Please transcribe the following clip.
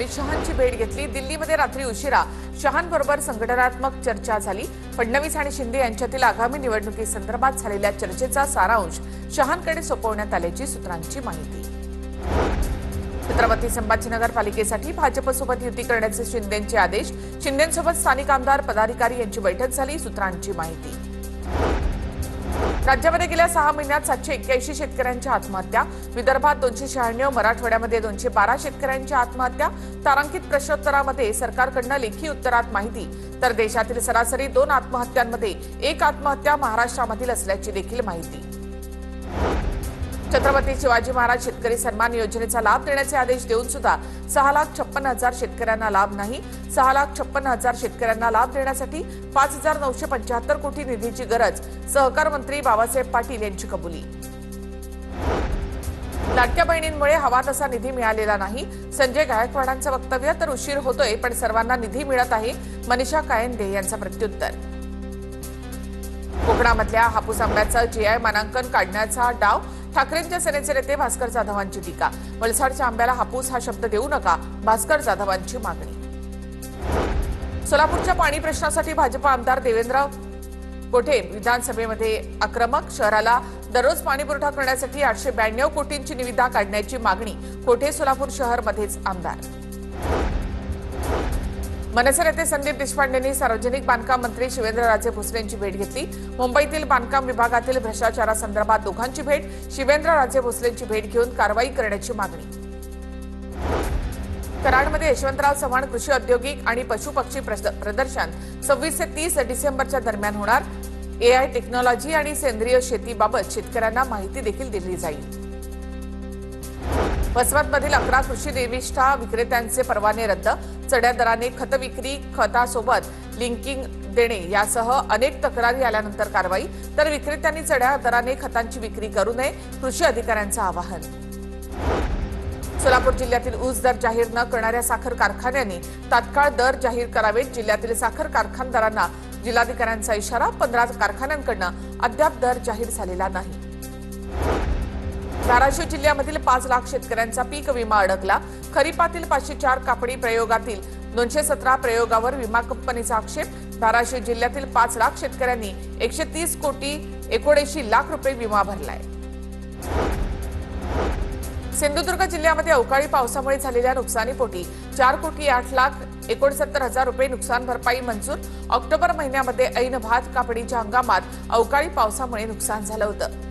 अमित शहांची भेट घेतली। दिल्लीमध्ये रात्री उशिरा शहांबरोबर संघटनात्मक चर्चा झाली। फडणवीस आणि शिंदे यांच्यातील आगामी निवडणुकीसंदर्भात झालेल्या चर्चेचा सारांश शहांकडे सोपवण्यात आल्याची सूत्रांची माहिती। छत्रपती संभाजीनगर पालिकेसाठी भाजपसोबत युती करण्याचे शिंदेंचे आदेश। शिंदेंसोबत स्थानिक आमदार पदाधिकारी यांची बैठक झाली, सूत्रांची माहिती। राज्यामध्ये गेल्या 6 महिन्यात 781 शेतकऱ्यांच्या आत्महत्या। विदर्भात 296, मराठवाड्यामध्ये 212 शेतकऱ्यांच्या आत्महत्या। तारांकित प्रश्नोत्तरामध्ये सरकारकडून लेखी उत्तरात माहिती। तर देशातील सरासरी 2 आत्महत्यांमध्ये 1 आत्महत्या महाराष्ट्रामधील असल्याची देखील माहिती। छत्रपती शिवाजी महाराज शेतकरी सन्मान योजनेचा लाभ देण्याचे आदेश देऊन सुद्धा 6,56,000 शेतकऱ्यांना लाभ नाही। 6,56,000 शेतकऱ्यांना लाभ देण्यासाठी 5,975 कोटी निधीची गरज। सहकार मंत्री बाबासाहेब पाटील यांची कबुली। लाडक्या बहिणींमुळे हवा तसा निधी मिळालेला नाही। संजय गायकवाडांचं वक्तव्य तर उशीर होतोय पण सर्वांना निधी मिळत आहे। मनीषा कायंदे यांचं प्रत्युत्तर। कोकणामधल्या हापूस आंब्याचं जीआय मानांकन काढण्याचा डाव। ठाकरेंच्या सेनेचे नेते भास्कर जाधवांची टीका। वलसाडच्या आंब्याला हापूस हा शब्द देऊ नका, भास्कर जाधवांची मागणी। सोलापूरच्या पाणी प्रश्नासाठी भाजप आमदार देवेंद्र कोठे विधानसभेमध्ये आक्रमक। शहराला दररोज पाणीपुरवठा करण्यासाठी 892 कोटींची निविदा काढण्याची मागणी। कोठे सोलापूर शहरमध्येच आमदार। मनसे नेते संदीप देशपांडेंनी सार्वजनिक बांधकाम मंत्री शिवेंद्रराजे भोसलेंची भेट घेतली। मुंबईतील बांधकाम विभागातील भ्रष्टाचारासंदर्भात दोघांची भेट। शिवेंद्रराजे भोसलेंची भेट घेऊन कारवाई करण्याची मागणी। कराडमध्ये यशवंतराव चव्हाण कृषी औद्योगिक आणि पशुपक्षी प्रदर्शन 26 ते 30 डिसेंबरच्या दरम्यान होणार। एआय टेक्नॉलॉजी आणि सेंद्रिय शेतीबाबत शेतकऱ्यांना माहिती देखील दिली जाईल। वसमतमधील 11 कृषी निविष्ठा विक्रेत्यांचे परवाने रद्द। चढ्या दराने खत विक्री, खतासोबत लिंकिंग देणे यासह अनेक तक्रारी आल्यानंतर कारवाई। तर विक्रेत्यांनी चढ्या दराने खतांची विक्री करू नये, कृषी अधिकाऱ्यांचं आवाहन। सोलापूर जिल्ह्यातील ऊस दर जाहीर न करणाऱ्या साखर कारखान्यांनी तात्काळ दर जाहीर करावेत। जिल्ह्यातील साखर कारखानदारांना जिल्हाधिकाऱ्यांचा इशारा। 15 कारखान्यांकडून अद्याप दर जाहीर झालेला नाही। धाराशिव जिल्ह्यामधील 5 लाख शेतकऱ्यांचा पीक विमा अडकला। खरीपातील 504 कापडी प्रयोगातील 217 प्रयोगावर विमा कंपनीचा आक्षेप। धाराशिव जिल्ह्यातील 5 लाख शेतकऱ्यांनी 130 कोटी 79 लाख रुपये विमा भरलाय। सिंधुदुर्ग जिल्ह्यामध्ये अवकाळी पावसामुळे झालेल्या नुकसानीपोटी 4 कोटी 8 लाख 69 हजार रुपये नुकसान भरपाई मंजूर। ऑक्टोबर महिन्यामध्ये ऐन भात कापणीच्या हंगामात अवकाळी पावसामुळे नुकसान झालं होतं।